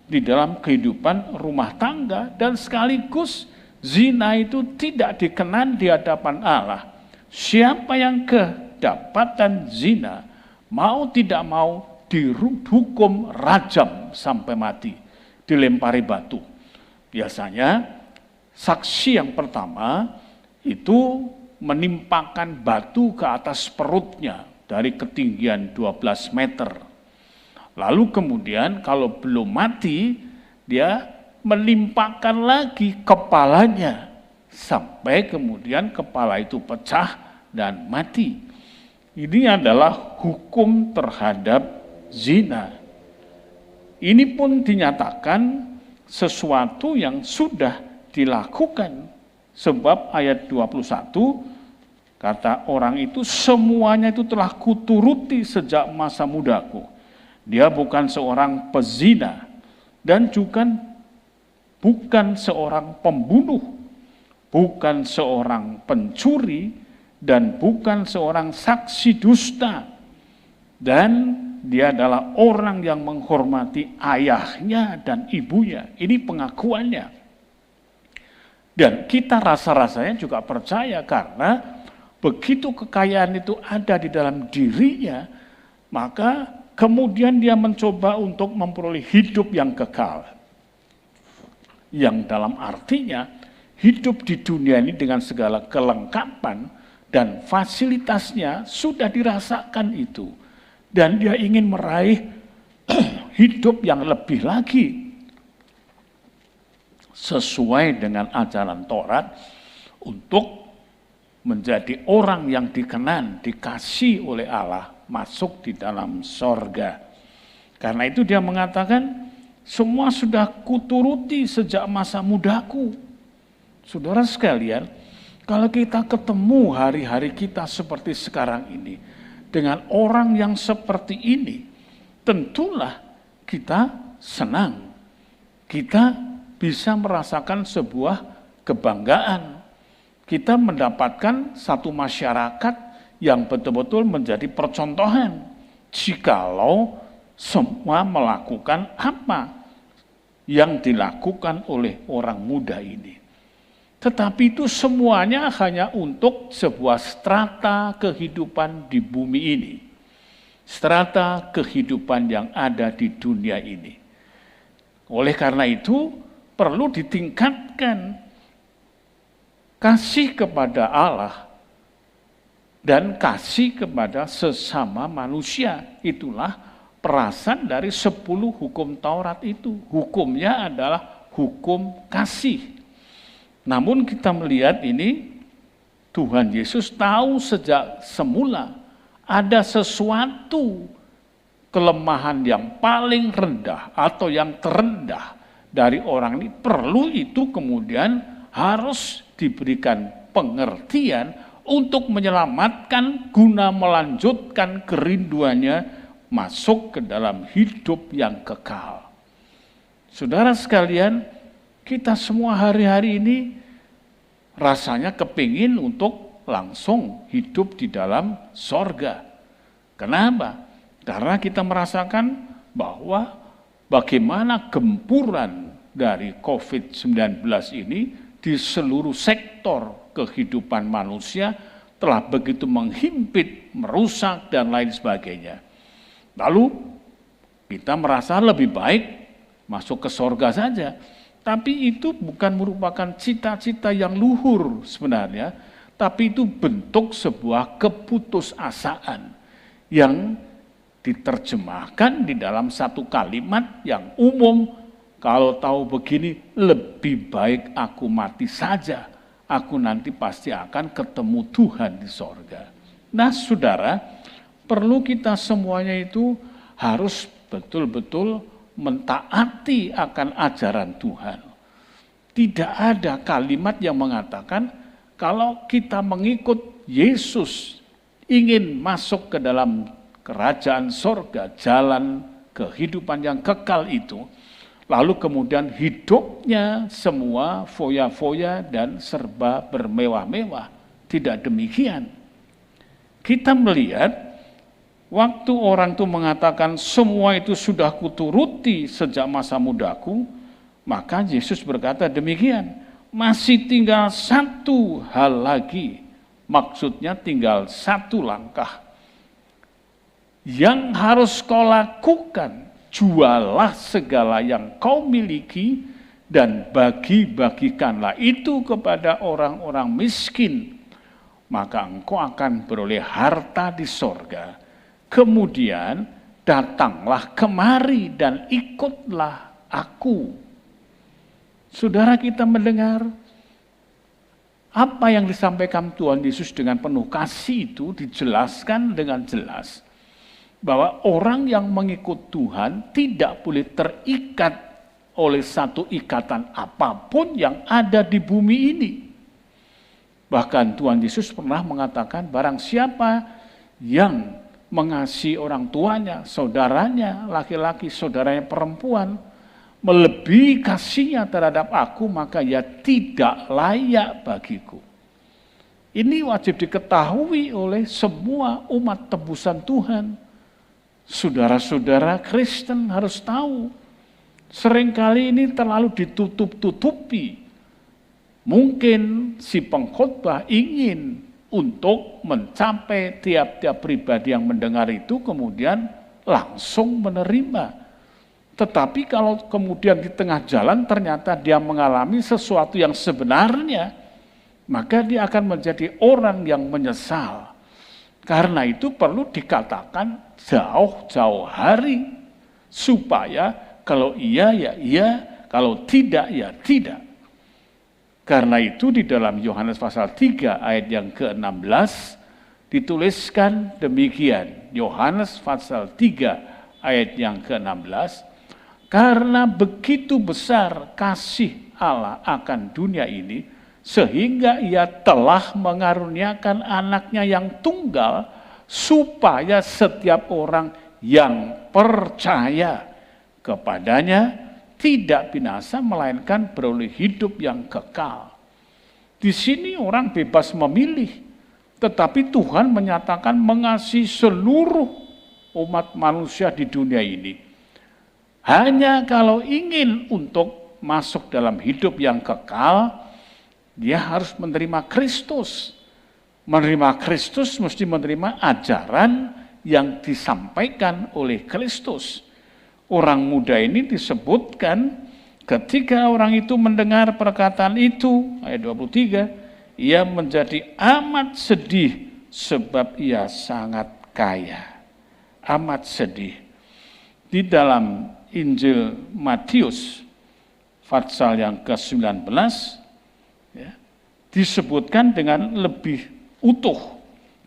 di dalam kehidupan rumah tangga, dan sekaligus zina itu tidak dikenan di hadapan Allah. Siapa yang kedapatan zina, mau tidak mau dihukum rajam sampai mati, dilempari batu. Biasanya saksi yang pertama itu menimpakan batu ke atas perutnya dari ketinggian 12 meter. Lalu kemudian kalau belum mati, dia menimpakan lagi kepalanya sampai kemudian kepala itu pecah dan mati. Ini adalah hukum terhadap zina. Ini pun dinyatakan sesuatu yang sudah dilakukan, sebab ayat 21 kata orang itu, semuanya itu telah kuturuti sejak masa mudaku. Dia bukan seorang pezina dan juga bukan seorang pembunuh, bukan seorang pencuri, dan bukan seorang saksi dusta. Dan dia adalah orang yang menghormati ayahnya dan ibunya. Ini pengakuannya. Dan kita rasa-rasanya juga percaya, karena begitu kekayaan itu ada di dalam dirinya, maka kemudian dia mencoba untuk memperoleh hidup yang kekal. Yang dalam artinya hidup di dunia ini dengan segala kelengkapan dan fasilitasnya sudah dirasakan itu. Dan dia ingin meraih hidup yang lebih lagi sesuai dengan ajaran Taurat untuk menjadi orang yang dikenan, dikasih oleh Allah, masuk di dalam sorga. Karena itu dia mengatakan, semua sudah kuturuti sejak masa mudaku. Saudara sekalian, kalau kita ketemu hari-hari kita seperti sekarang ini, dengan orang yang seperti ini, tentulah kita senang. Kita bisa merasakan sebuah kebanggaan. Kita mendapatkan satu masyarakat yang betul-betul menjadi percontohan jikalau semua melakukan apa yang dilakukan oleh orang muda ini. Tetapi itu semuanya hanya untuk sebuah strata kehidupan di bumi ini. Strata kehidupan yang ada di dunia ini. Oleh karena itu, perlu ditingkatkan kasih kepada Allah dan kasih kepada sesama manusia. Itulah perasan dari 10 hukum Taurat itu. Hukumnya adalah hukum kasih. Namun kita melihat ini, Tuhan Yesus tahu sejak semula ada sesuatu kelemahan yang paling rendah atau yang terendah dari orang ini, perlu itu kemudian harus diberikan pengertian untuk menyelamatkan guna melanjutkan kerinduannya masuk ke dalam hidup yang kekal. Saudara sekalian, kita semua hari-hari ini rasanya kepingin untuk langsung hidup di dalam sorga. Kenapa? Karena kita merasakan bahwa bagaimana gempuran dari COVID-19 ini di seluruh sektor kehidupan manusia telah begitu menghimpit, merusak, dan lain sebagainya. Lalu kita merasa lebih baik masuk ke sorga saja. Tapi itu bukan merupakan cita-cita yang luhur sebenarnya, tapi itu bentuk sebuah keputusasaan yang diterjemahkan di dalam satu kalimat yang umum. Kalau tahu begini, lebih baik aku mati saja, aku nanti pasti akan ketemu Tuhan di sorga. Nah saudara, perlu kita semuanya itu harus betul-betul mentaati akan ajaran Tuhan. Tidak ada kalimat yang mengatakan kalau kita mengikut Yesus, ingin masuk ke dalam kerajaan sorga, jalan kehidupan yang kekal itu, lalu kemudian hidupnya semua foya-foya dan serba bermewah-mewah. Tidak demikian. Kita melihat waktu orang itu mengatakan semua itu sudah kuturuti sejak masa mudaku, maka Yesus berkata demikian, masih tinggal satu hal lagi, maksudnya tinggal satu langkah. Yang harus kau lakukan, jualah segala yang kau miliki dan bagi-bagikanlah itu kepada orang-orang miskin, maka engkau akan beroleh harta di sorga. Kemudian datanglah kemari dan ikutlah aku. Saudara, kita mendengar apa yang disampaikan Tuhan Yesus dengan penuh kasih itu dijelaskan dengan jelas. Bahwa orang yang mengikut Tuhan tidak boleh terikat oleh satu ikatan apapun yang ada di bumi ini. Bahkan Tuhan Yesus pernah mengatakan barang siapa yang mengasihi orang tuanya, saudaranya laki-laki, saudaranya perempuan, melebihi kasihnya terhadap aku, maka ia tidak layak bagiku. Ini wajib diketahui oleh semua umat tebusan Tuhan. Saudara-saudara Kristen harus tahu, seringkali ini terlalu ditutup-tutupi. Mungkin si pengkhotbah ingin untuk mencapai tiap-tiap pribadi yang mendengar itu kemudian langsung menerima. Tetapi kalau kemudian di tengah jalan ternyata dia mengalami sesuatu yang sebenarnya, maka dia akan menjadi orang yang menyesal. Karena itu perlu dikatakan jauh-jauh hari, supaya kalau iya ya iya, kalau tidak ya tidak. Karena itu di dalam Yohanes pasal 3 ayat yang ke-16 dituliskan demikian. Yohanes pasal 3 ayat yang ke-16, karena begitu besar kasih Allah akan dunia ini, sehingga ia telah mengaruniakan anaknya yang tunggal, supaya setiap orang yang percaya kepadanya tidak binasa, melainkan beroleh hidup yang kekal. Di sini orang bebas memilih. Tetapi Tuhan menyatakan mengasihi seluruh umat manusia di dunia ini. Hanya kalau ingin untuk masuk dalam hidup yang kekal, dia harus menerima Kristus. Menerima Kristus mesti menerima ajaran yang disampaikan oleh Kristus. Orang muda ini disebutkan ketika orang itu mendengar perkataan itu, ayat 23, ia menjadi amat sedih sebab ia sangat kaya. Amat sedih. Di dalam Injil Matius, pasal yang ke-19, ya, disebutkan dengan lebih utuh.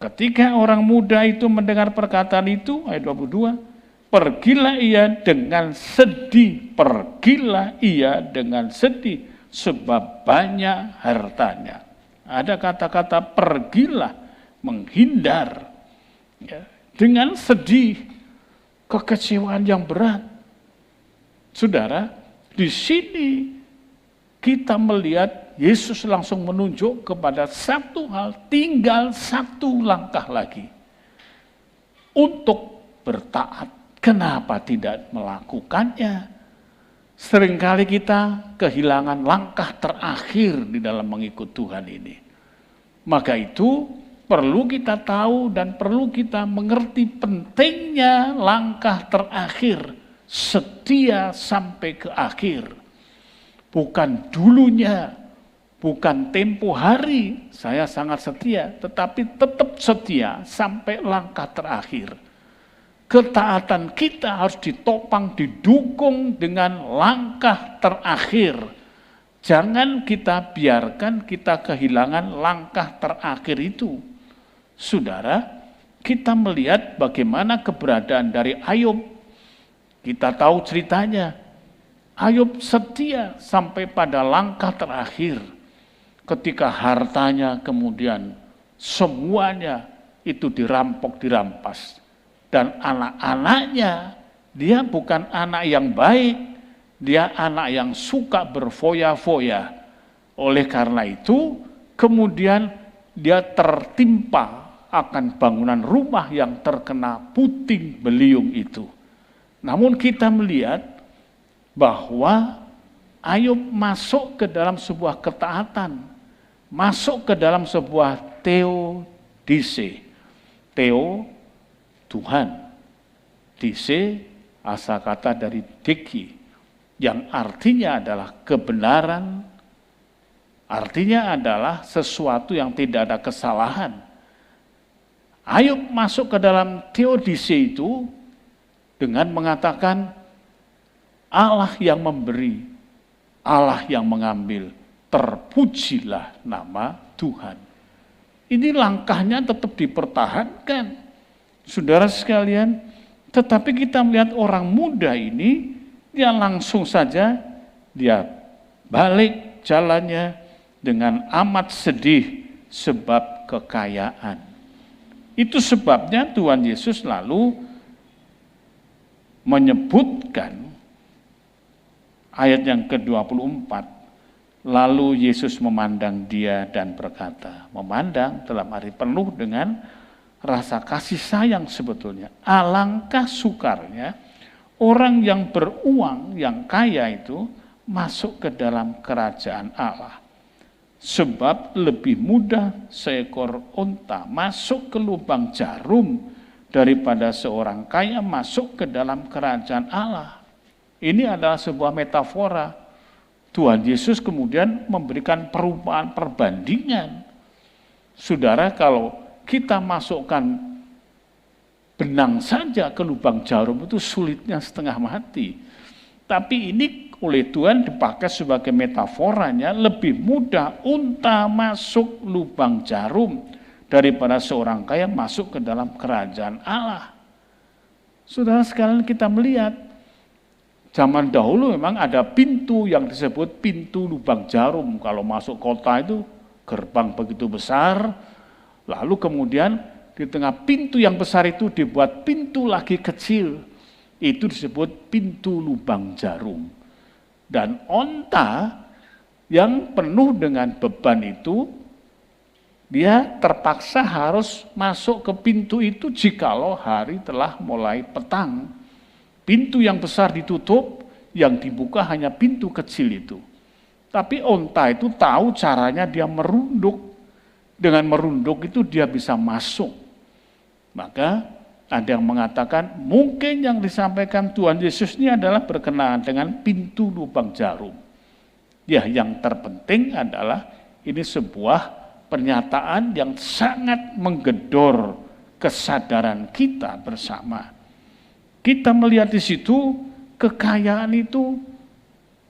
Ketika orang muda itu mendengar perkataan itu, ayat 22, pergilah ia dengan sedih, sebab banyak hartanya. Ada kata-kata pergilah, menghindar, ya, dengan sedih, kekecewaan yang berat. Saudara, di sini kita melihat Yesus langsung menunjuk kepada satu hal, tinggal satu langkah lagi untuk bertaat. Kenapa tidak melakukannya? Seringkali kita kehilangan langkah terakhir di dalam mengikut Tuhan ini. Maka itu perlu kita tahu dan perlu kita mengerti pentingnya langkah terakhir, setia sampai ke akhir. Bukan dulunya, bukan tempo hari saya sangat setia, tetapi tetap setia sampai langkah terakhir. Ketaatan kita harus ditopang, didukung dengan langkah terakhir. Jangan kita biarkan kita kehilangan langkah terakhir itu. Saudara, kita melihat bagaimana keberadaan dari Ayub. Kita tahu ceritanya. Ayub setia sampai pada langkah terakhir. Ketika hartanya kemudian semuanya itu dirampas. Dan anak-anaknya, dia bukan anak yang baik, dia anak yang suka berfoya-foya. Oleh karena itu, kemudian dia tertimpa akan bangunan rumah yang terkena puting beliung itu. Namun kita melihat bahwa Ayub masuk ke dalam sebuah ketaatan, masuk ke dalam sebuah theodise. Theo, Tuhan. Dise, asal kata dari deki, yang artinya adalah kebenaran, artinya adalah sesuatu yang tidak ada kesalahan. Ayub masuk ke dalam theodise itu dengan mengatakan Allah yang memberi, Allah yang mengambil, terpujilah nama Tuhan. Ini langkahnya tetap dipertahankan. Saudara sekalian, tetapi kita melihat orang muda ini, dia langsung saja, dia balik jalannya dengan amat sedih sebab kekayaan. Itu sebabnya Tuhan Yesus lalu menyebutkan ayat yang ke-24, lalu Yesus memandang dia dan berkata, memandang dalam arti penuh dengan rasa kasih sayang sebetulnya. Alangkah sukarnya orang yang beruang, yang kaya itu masuk ke dalam kerajaan Allah. Sebab lebih mudah seekor unta masuk ke lubang jarum daripada seorang kaya masuk ke dalam kerajaan Allah. Ini adalah sebuah metafora. Tuhan Yesus kemudian memberikan perumpamaan perbandingan. Saudara, kalau kita masukkan benang saja ke lubang jarum itu sulitnya setengah mati. Tapi ini oleh Tuhan dipakai sebagai metaforanya, lebih mudah unta masuk lubang jarum daripada seorang kaya masuk ke dalam kerajaan Allah. Saudara sekalian, kita melihat zaman dahulu memang ada pintu yang disebut pintu lubang jarum. Kalau masuk kota itu gerbang begitu besar, lalu kemudian di tengah pintu yang besar itu dibuat pintu lagi kecil. Itu disebut pintu lubang jarum. Dan onta yang penuh dengan beban itu dia terpaksa harus masuk ke pintu itu jikalau hari telah mulai petang. Pintu yang besar ditutup, yang dibuka hanya pintu kecil itu. Tapi onta itu tahu caranya dia merunduk. Dengan merunduk itu dia bisa masuk. Maka ada yang mengatakan mungkin yang disampaikan Tuhan Yesus ini adalah berkenaan dengan pintu lubang jarum. Ya, yang terpenting adalah ini sebuah pernyataan yang sangat menggedor kesadaran kita bersama. Kita melihat di situ kekayaan itu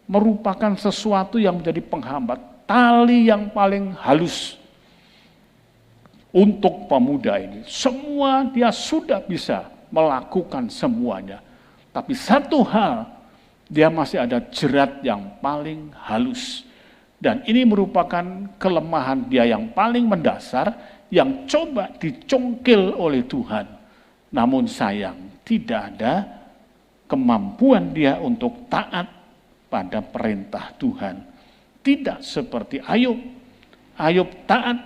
merupakan sesuatu yang menjadi penghambat, tali yang paling halus untuk pemuda ini. Semua dia sudah bisa melakukan semuanya. Tapi satu hal, dia masih ada jerat yang paling halus. Dan ini merupakan kelemahan dia yang paling mendasar, yang coba dicongkel oleh Tuhan. Namun sayang, tidak ada kemampuan dia untuk taat pada perintah Tuhan. Tidak seperti Ayub. Ayub taat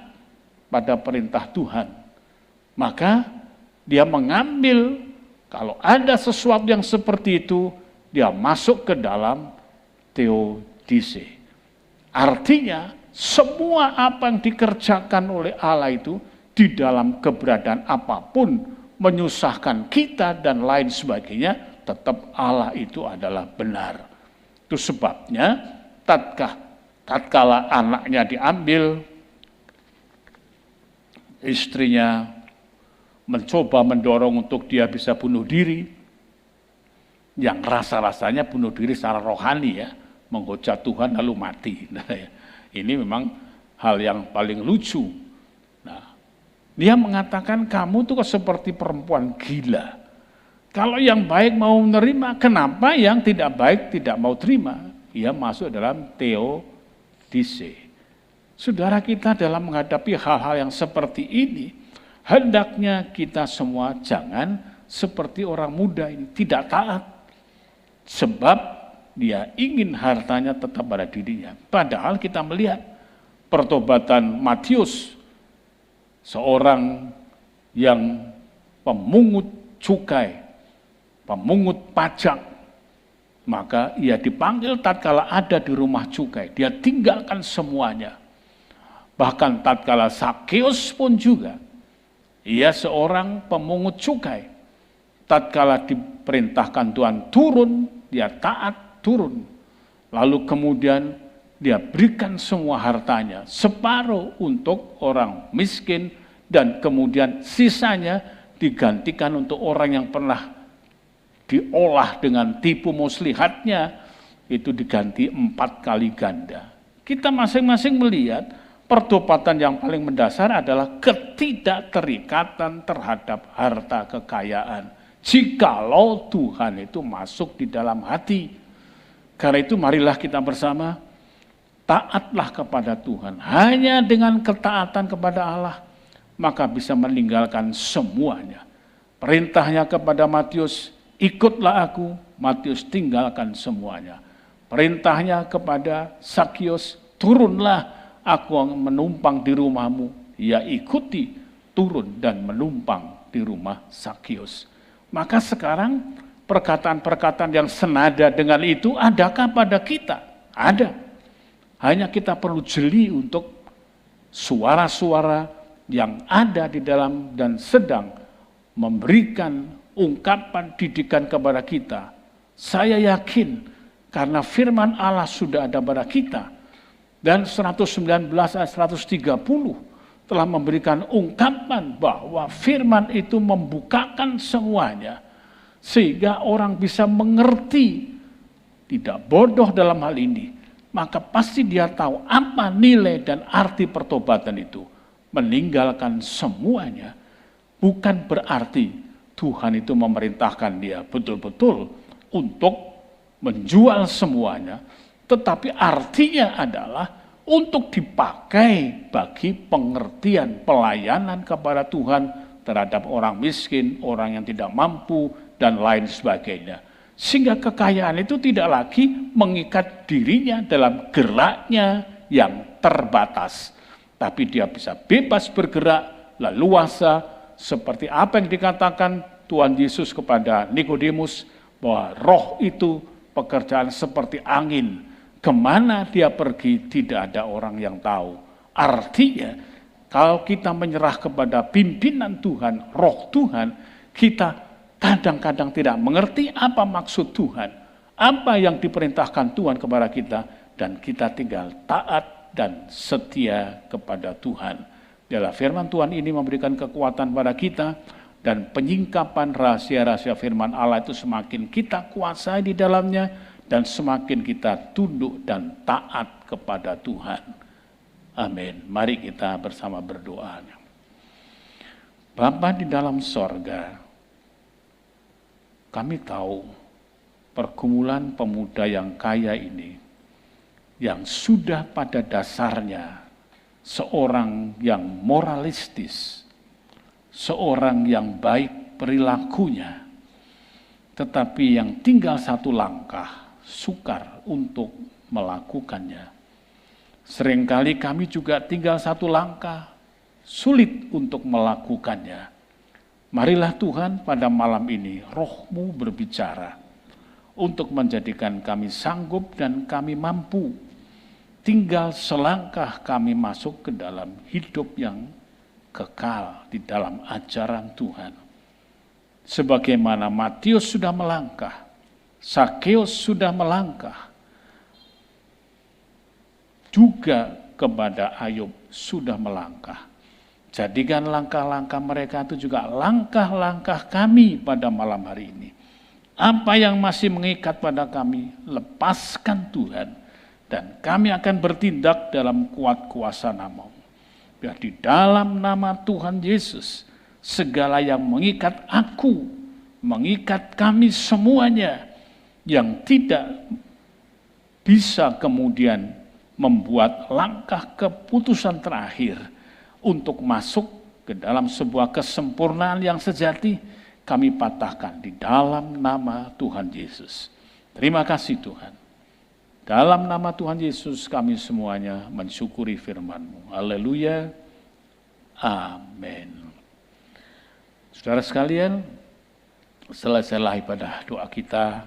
pada perintah Tuhan. Maka dia mengambil, kalau ada sesuatu yang seperti itu, dia masuk ke dalam teodise. Artinya, semua apa yang dikerjakan oleh Allah itu, di dalam keberadaan apapun, menyusahkan kita dan lain sebagainya, tetap Allah itu adalah benar. Itu sebabnya, tatkala anaknya diambil, istrinya mencoba mendorong untuk dia bisa bunuh diri, yang rasa-rasanya bunuh diri secara rohani ya, menghujat Tuhan lalu mati. Nah, ini memang hal yang paling lucu. Nah, dia mengatakan kamu tuh seperti perempuan gila. Kalau yang baik mau menerima, kenapa yang tidak baik tidak mau terima? Ia masuk dalam teodise. Saudara, kita dalam menghadapi hal-hal yang seperti ini, hendaknya kita semua jangan seperti orang muda ini, tidak taat. Sebab dia ingin hartanya tetap pada dirinya. Padahal kita melihat pertobatan Matius, seorang yang pemungut cukai, pemungut pajak, maka ia dipanggil tatkala ada di rumah cukai. Dia tinggalkan semuanya. Bahkan tatkala Sakeus pun juga, ia seorang pemungut cukai. Tatkala diperintahkan Tuhan turun, dia taat turun. Lalu kemudian dia berikan semua hartanya, separuh untuk orang miskin, dan kemudian sisanya digantikan untuk orang yang pernah diolah dengan tipu muslihatnya, itu diganti 4 kali ganda. Kita masing-masing melihat pertobatan yang paling mendasar adalah ketidakterikatan terhadap harta kekayaan. Jikalau Tuhan itu masuk di dalam hati. Karena itu marilah kita bersama taatlah kepada Tuhan. Hanya dengan ketaatan kepada Allah, maka bisa meninggalkan semuanya. Perintahnya kepada Matius, ikutlah aku, Matius tinggalkan semuanya. Perintahnya kepada Sakeus, turunlah, aku menumpang di rumahmu. Ia ikuti, turun dan menumpang di rumah Sakeus. Maka sekarang perkataan-perkataan yang senada dengan itu adakah pada kita? Ada. Hanya kita perlu jeli untuk suara-suara yang ada di dalam dan sedang memberikan ungkapan didikan kepada kita. Saya yakin karena firman Allah sudah ada pada kita. Dan 119 ayat 130 telah memberikan ungkapan bahwa firman itu membukakan semuanya. Sehingga orang bisa mengerti, tidak bodoh dalam hal ini, maka pasti dia tahu apa nilai dan arti pertobatan itu. Meninggalkan semuanya bukan berarti Tuhan itu memerintahkan dia betul-betul untuk menjual semuanya, tetapi artinya adalah untuk dipakai bagi pengertian pelayanan kepada Tuhan terhadap orang miskin, orang yang tidak mampu, dan lain sebagainya. Sehingga kekayaan itu tidak lagi mengikat dirinya dalam geraknya yang terbatas. tapi dia bisa bebas bergerak, leluasa, seperti apa yang dikatakan Tuhan Yesus kepada Nikodemus, bahwa roh itu pekerjaan seperti angin, kemana dia pergi tidak ada orang yang tahu. Artinya, kalau kita menyerah kepada pimpinan Tuhan, roh Tuhan, kita kadang-kadang tidak mengerti apa maksud Tuhan, apa yang diperintahkan Tuhan kepada kita, dan kita tinggal taat dan setia kepada Tuhan. Biarlah firman Tuhan ini memberikan kekuatan pada kita, dan penyingkapan rahasia-rahasia firman Allah itu semakin kita kuasai di dalamnya, dan semakin kita tunduk dan taat kepada Tuhan. Amin. Mari kita bersama berdoa. Bapa di dalam sorga, kami tahu pergumulan pemuda yang kaya ini, yang sudah pada dasarnya seorang yang moralistis, seorang yang baik perilakunya, tetapi yang tinggal satu langkah sukar untuk melakukannya. Seringkali kami juga tinggal satu langkah sulit untuk melakukannya. Marilah Tuhan pada malam ini Roh-Mu berbicara untuk menjadikan kami sanggup dan kami mampu. Tinggal selangkah kami masuk ke dalam hidup yang kekal di dalam ajaran Tuhan. Sebagaimana Matius sudah melangkah, Sakeus sudah melangkah, juga kepada Ayub sudah melangkah. Jadikan langkah-langkah mereka itu juga langkah-langkah kami pada malam hari ini. Apa yang masih mengikat pada kami, lepaskan Tuhan. Dan kami akan bertindak dalam kuat kuasa nama-Mu. Biar di dalam nama Tuhan Yesus, segala yang mengikat aku, mengikat kami semuanya, yang tidak bisa kemudian membuat langkah keputusan terakhir untuk masuk ke dalam sebuah kesempurnaan yang sejati, kami patahkan di dalam nama Tuhan Yesus. Terima kasih Tuhan. Dalam nama Tuhan Yesus kami semuanya mensyukuri firman-Mu. Haleluya. Amin. Saudara sekalian, selesailah ibadah doa kita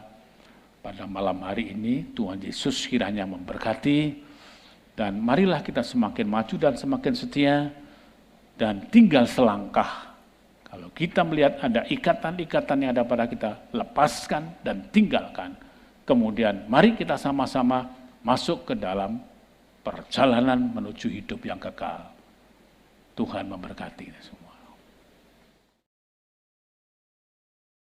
pada malam hari ini. Tuhan Yesus kiranya memberkati, dan marilah kita semakin maju dan semakin setia, dan tinggal selangkah. Kalau kita melihat ada ikatan-ikatan yang ada pada kita, lepaskan dan tinggalkan. Kemudian mari kita sama-sama masuk ke dalam perjalanan menuju hidup yang kekal. Tuhan memberkati.